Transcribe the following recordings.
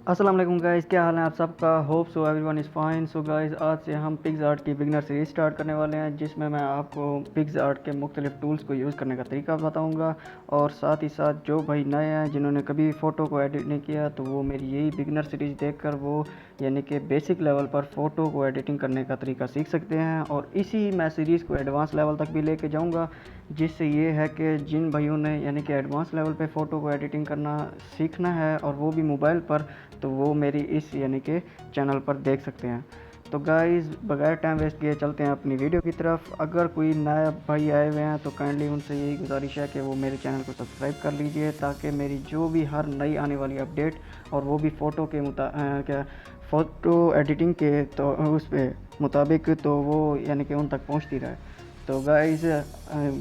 अस्सलाम वालेकुम गाइस, क्या हाल है आप सबका। Hope so everyone is fine. So guys, आज से हम पिग्स आर्ट की बिगनर सीरीज स्टार्ट करने वाले हैं, जिसमें मैं आपको पिग्स आर्ट के मुख्तलिफ टूल्स को यूज़ करने का तरीका बताऊंगा। और साथ ही साथ जो भाई नए हैं जिन्होंने कभी फ़ोटो को एडिट नहीं किया, तो वो मेरी यही बिगनर सीरीज़ देखकर वो यानी कि बेसिक लेवल पर फ़ोटो को एडिटिंग करने का तरीका सीख सकते हैं। और इसी मैं सीरीज़ को एडवांस लेवल तक भी लेके जाऊँगा, जिससे ये है कि जिन भाइयों ने यानी कि एडवांस लेवल पे फ़ोटो को एडिटिंग करना सीखना है और वो भी मोबाइल पर, तो वो मेरी इस यानी कि चैनल पर देख सकते हैं। तो गाइज़, बगैर टाइम वेस्ट किए चलते हैं अपनी वीडियो की तरफ। अगर कोई नया भाई आए हुए हैं तो काइंडली उनसे यही गुजारिश है कि वो मेरे चैनल को सब्सक्राइब कर लीजिए, ताकि मेरी जो भी हर नई आने वाली अपडेट, और वो भी फ़ोटो के क्या फ़ोटो एडिटिंग के तो उस पर मुताबिक, तो वो यानी कि उन तक पहुंचती रहे। तो गाइज़,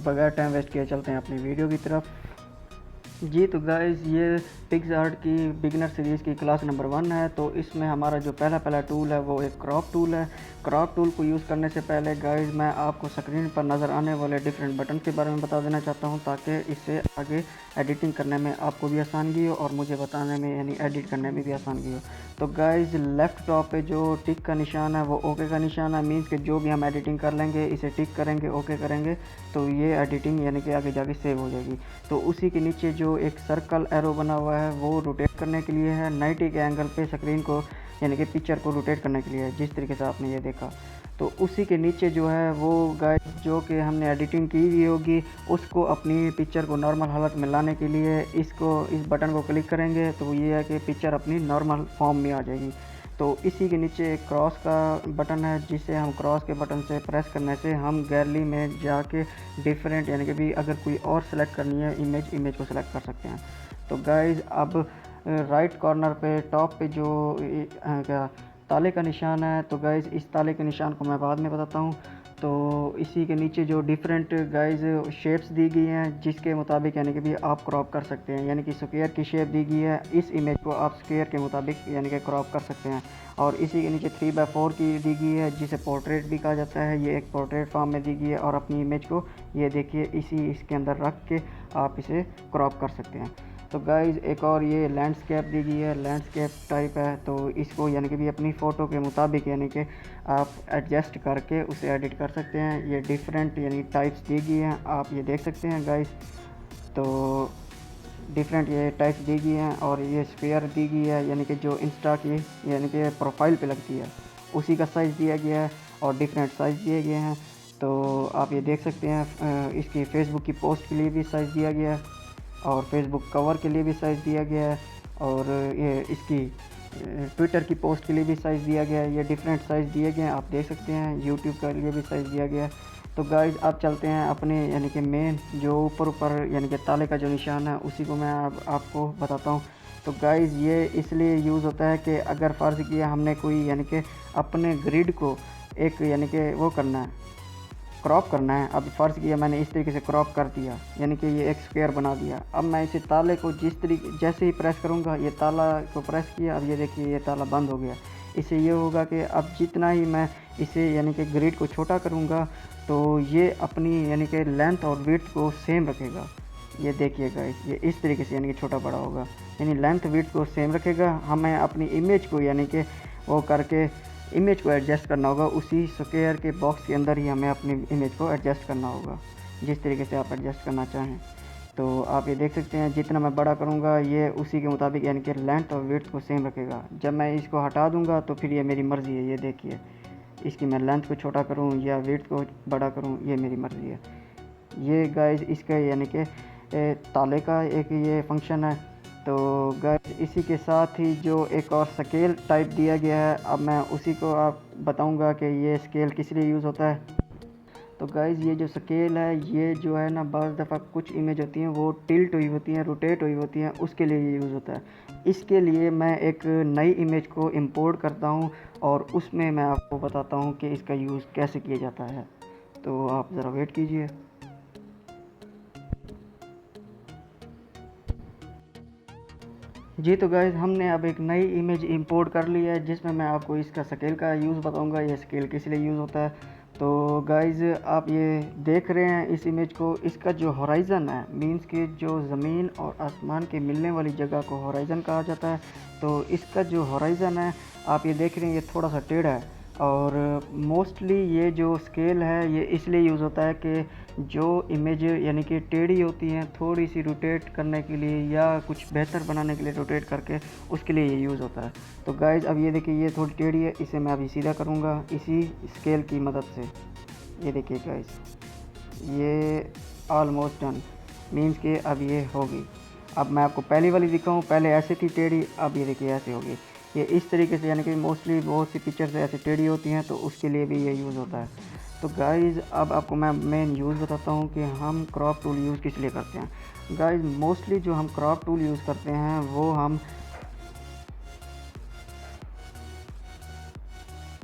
बगैर टाइम वेस्ट किए चलते हैं अपनी वीडियो की तरफ। जी तो गाइज़, ये पिक्स आर्ट की बिगनर सीरीज़ की क्लास नंबर 1 है। तो इसमें हमारा जो पहला टूल है वो एक क्रॉप टूल है। क्रॉप टूल को यूज़ करने से पहले गाइज़ मैं आपको स्क्रीन पर नज़र आने वाले डिफरेंट बटन के बारे में बता देना चाहता हूँ, ताकि इससे आगे एडिटिंग करने में आपको भी आसानी हो और मुझे बताने में यानी एडिट करने में भी आसानी हो। तो गाइज़, लेफ़्ट टॉप पे जो टिक का निशान है वो ओके का निशान है। मीन्स कि जो भी हम एडिटिंग कर लेंगे इसे टिक करेंगे, ओके करेंगे, तो ये एडिटिंग यानी कि आगे जाके सेव हो जाएगी। तो उसी के नीचे जो एक सर्कल एरो बना हुआ है वो रोटेट करने के लिए है, 90 के एंगल पे स्क्रीन को यानी कि पिक्चर को रोटेट करने के लिए है, जिस तरीके से आपने ये देखा। तो उसी के नीचे जो है वो गाइस जो कि हमने एडिटिंग की हुई होगी, उसको अपनी पिक्चर को नॉर्मल हालत में लाने के लिए इस बटन को क्लिक करेंगे, तो ये है कि पिक्चर अपनी नॉर्मल फॉर्म में आ जाएगी। तो इसी के नीचे एक क्रॉस का बटन है, जिसे हम क्रॉस के बटन से प्रेस करने से हम गैलरी में जाके डिफरेंट यानी कि भी अगर कोई और सेलेक्ट करनी है इमेज को सेलेक्ट कर सकते हैं। तो गाइज़, अब राइट कॉर्नर पे टॉप पे जो क्या ताले का निशान है, तो गाइज़ इस ताले के निशान को मैं बाद में बताता हूँ। तो इसी के नीचे जो डिफरेंट गाइज़ शेप्स दी गई हैं, जिसके मुताबिक यानी कि भी आप क्रॉप कर सकते हैं। यानी कि स्क्वायर की शेप दी गई है, इस इमेज को आप स्क्वायर के मुताबिक यानी कि क्रॉप कर सकते हैं। और इसी के नीचे 3/4 की दी गई है, जिसे पोर्ट्रेट भी कहा जाता है। ये एक पोर्ट्रेट फॉर्म में दी गई है, और अपनी इमेज को ये देखिए इसके अंदर रख के आप इसे क्रॉप कर सकते हैं। तो गाइज़, एक और ये लैंडस्केप दी गई है, लैंडस्केप टाइप है, तो इसको यानी कि भी अपनी फ़ोटो के मुताबिक यानी कि आप एडजस्ट करके उसे एडिट कर सकते हैं। ये डिफरेंट यानी टाइप्स दी गई हैं, आप ये देख सकते हैं गाइज़। तो डिफरेंट ये टाइप्स दी गई हैं, और ये स्फीयर दी गई है, यानी कि जो इंस्टा की यानी कि प्रोफाइल पे लगती है उसी का साइज़ दिया गया है, और डिफरेंट साइज़ दिए गए हैं। तो आप ये देख सकते हैं, इसकी फ़ेसबुक की पोस्ट के लिए भी साइज़ दिया गया है, और फेसबुक कवर के लिए भी साइज़ दिया गया है, और ये इसकी ट्विटर की पोस्ट के लिए भी साइज़ दिया गया है। ये डिफरेंट साइज़ दिए गए हैं, आप देख सकते हैं। यूट्यूब के लिए भी साइज़ दिया गया है। तो गाइज़, अब चलते हैं अपने यानी कि मेन जो ऊपर यानी कि ताले का जो निशान है उसी को मैं अब आपको बताता हूँ। तो गाइज़, ये इसलिए यूज़ होता है कि अगर फ़र्ज़ किया हमने कोई यानी कि अपने ग्रिड को एक यानी कि वो करना है, क्रॉप करना है। अब फ़र्ज़ किया मैंने इस तरीके से क्रॉप कर दिया, यानी कि ये एक स्क्वायर बना दिया। अब मैं इसे ताले को जैसे ही प्रेस करूँगा, ये ताला को प्रेस किया, अब ये देखिए ये ताला बंद हो गया। इससे ये होगा कि अब जितना ही मैं इसे यानी कि ग्रिड को छोटा करूँगा, तो ये अपनी यानी कि लेंथ और विड्थ को सेम रखेगा। ये देखिएगा, ये इस तरीके से यानी कि छोटा बड़ा होगा, यानी लेंथ विड्थ को सेम रखेगा। हमें अपनी इमेज को यानी कि वो करके इमेज को एडजस्ट करना होगा, उसी स्क्वायर के बॉक्स के अंदर ही हमें अपनी इमेज को एडजस्ट करना होगा, जिस तरीके से आप एडजस्ट करना चाहें। तो आप ये देख सकते हैं, जितना मैं बड़ा करूँगा ये उसी के मुताबिक यानी कि लेंथ और विड्थ को सेम रखेगा। जब मैं इसको हटा दूँगा तो फिर ये मेरी मर्ज़ी है। ये देखिए, इसकी मैं लेंथ को छोटा करूँ या विड्थ को बड़ा करूँ, ये मेरी मर्ज़ी है। ये गाइस इसका यानी कि ताले का एक ये फंक्शन है। तो गाइस, इसी के साथ ही जो एक और स्केल टाइप दिया गया है, अब मैं उसी को आप बताऊंगा कि ये स्केल किस लिए यूज़ होता है। तो गाइस, ये जो स्केल है ये जो है ना, बाज़ दफ़ा कुछ इमेज होती हैं वो टिल्ट हुई होती हैं, रोटेट हुई होती हैं, उसके लिए ये यूज़ होता है। इसके लिए मैं एक नई इमेज को इंपोर्ट करता हूँ, और उसमें मैं आपको बताता हूँ कि इसका यूज़ कैसे किया जाता है। तो आप ज़रा वेट कीजिए। जी तो गाइज़, हमने अब एक नई इमेज इंपोर्ट कर ली है, जिसमें मैं आपको इसका स्केल का यूज़ बताऊंगा, ये स्केल किस लिए यूज़ होता है। तो गाइज़ आप ये देख रहे हैं इस इमेज को, इसका जो होराइज़न है मींस कि जो ज़मीन और आसमान के मिलने वाली जगह को होराइज़न कहा जाता है। तो इसका जो होराइज़न है आप ये देख रहे हैं, ये थोड़ा सा टेढ़ा है और मोस्टली ये जो स्केल है ये इसलिए यूज़ होता है कि जो इमेज यानी कि टेढ़ी होती हैं थोड़ी सी रोटेट करने के लिए या कुछ बेहतर बनाने के लिए रोटेट करके उसके लिए ये यूज़ होता है। तो गाइज़ अब ये देखिए ये थोड़ी टेढ़ी है, इसे मैं अभी सीधा करूँगा इसी स्केल की मदद से। ये देखिए गाइज़ ये ऑलमोस्ट डन, मीन्स कि अब ये होगी। अब मैं आपको पहली वाली दिखाऊँ, पहले ऐसे थी टेढ़ी, अब ये देखिए ऐसे होगी। ये इस तरीके से यानी कि मोस्टली बहुत सी पिक्चर्स ऐसे टेढ़ी होती हैं तो उसके लिए भी ये यूज़ होता है। तो गाइज़ अब आपको मैं मेन यूज़ बताता हूँ कि हम क्रॉप टूल यूज़ किस लिए करते हैं। गाइज़ मोस्टली जो हम क्रॉप टूल यूज़ करते हैं वो हम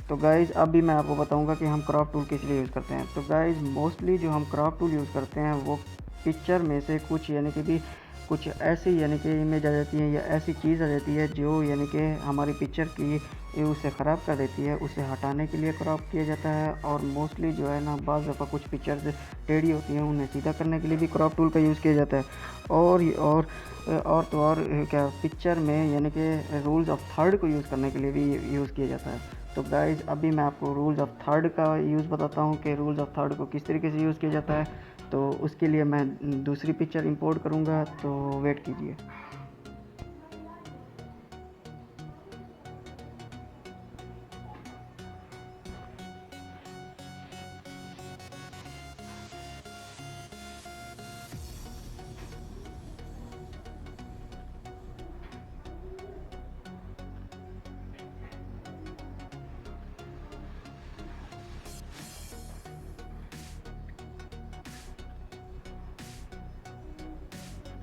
तो गाइज़ अब भी मैं आपको बताऊंगा कि हम क्रॉप टूल किस लिए यूज़ करते हैं। तो गाइज़ मोस्टली जो हम क्रॉप टूल यूज़ करते हैं वो पिक्चर में से कुछ यानी कि भी कुछ ऐसी यानी कि इमेज आ जाती है या ऐसी चीज़ आ जाती है जो यानी कि हमारी पिक्चर की उसे ख़राब कर देती है, उसे हटाने के लिए क्रॉप किया जाता है। और मोस्टली जो है ना बाज़ दफ़ा कुछ पिक्चर्स टेढ़ी होती हैं उन्हें सीधा करने के लिए भी क्रॉप टूल का यूज़ किया जाता है। और क्या पिक्चर में यानी कि रूल्स ऑफ थर्ड को यूज़ करने के लिए भी यूज़ किया जाता है। तो गाइज़ अभी मैं आपको रूल्स ऑफ थर्ड का यूज़ बताता हूँ कि रूल्स ऑफ थर्ड को किस तरीके से यूज़ किया जाता है। तो उसके लिए मैं दूसरी पिक्चर इंपोर्ट करूँगा, तो वेट कीजिए।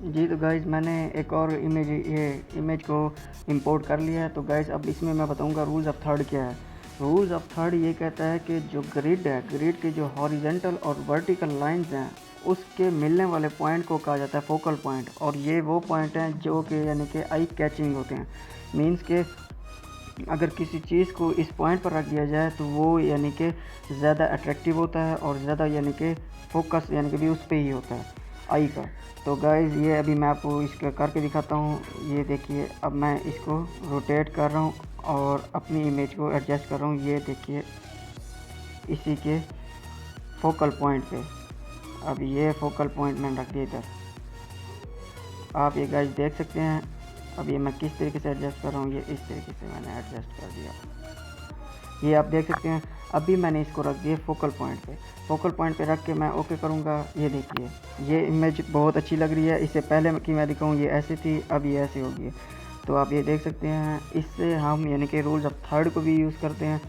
जी तो गाइज़ मैंने एक और इमेज को इंपोर्ट कर लिया है। तो गाइज़ अब इसमें मैं बताऊंगा रूल्स ऑफ थर्ड क्या है। रूल्स ऑफ थर्ड ये कहता है कि जो ग्रिड है, ग्रिड के जो हॉरिजेंटल और वर्टिकल लाइंस हैं उसके मिलने वाले पॉइंट को कहा जाता है फोकल पॉइंट। और ये वो पॉइंट हैं जो कि यानी कि आई कैचिंग होते हैं। मीन्स के अगर किसी चीज़ को इस पॉइंट पर रख दिया जाए तो वो यानी कि ज़्यादा अट्रैक्टिव होता है और ज़्यादा यानी कि फोकस यानी कि भी उस पर ही होता है आई का। तो गाइज़ ये अभी मैं आपको इसका करके दिखाता हूँ। ये देखिए अब मैं इसको रोटेट कर रहा हूँ और अपनी इमेज को एडजस्ट कर रहा हूँ। ये देखिए इसी के फोकल पॉइंट पे, अब ये फोकल पॉइंट मैंने रख दिया इधर। आप ये गाइज़ देख सकते हैं। अब ये मैं किस तरीके से एडजस्ट कर रहा हूँ, ये इस तरीके से मैंने एडजस्ट कर दिया। ये आप देख सकते हैं। अभी मैंने इसको रख दिया फोकल पॉइंट पे। फोकल पॉइंट पे रख के मैं ओके करूँगा। ये देखिए ये इमेज बहुत अच्छी लग रही है। इससे पहले कि मैं दिखाऊँ ये ऐसी थी, अब ये ऐसी होगी है। तो आप ये देख सकते हैं। इससे हम यानी कि रूल्स ऑफ थर्ड को भी यूज़ करते हैं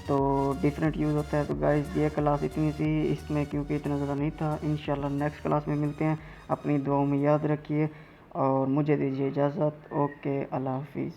तो डिफरेंट यूज़ होता है। तो गाइज़ ये क्लास इतनी सी इसमें क्योंकि इतना ज़्यादा नहीं था। इंशाल्लाह नेक्स्ट क्लास में मिलते हैं। अपनी दुआओं में याद रखिए और मुझे दीजिए इजाज़त। ओके, अल्लाह हाफिज़।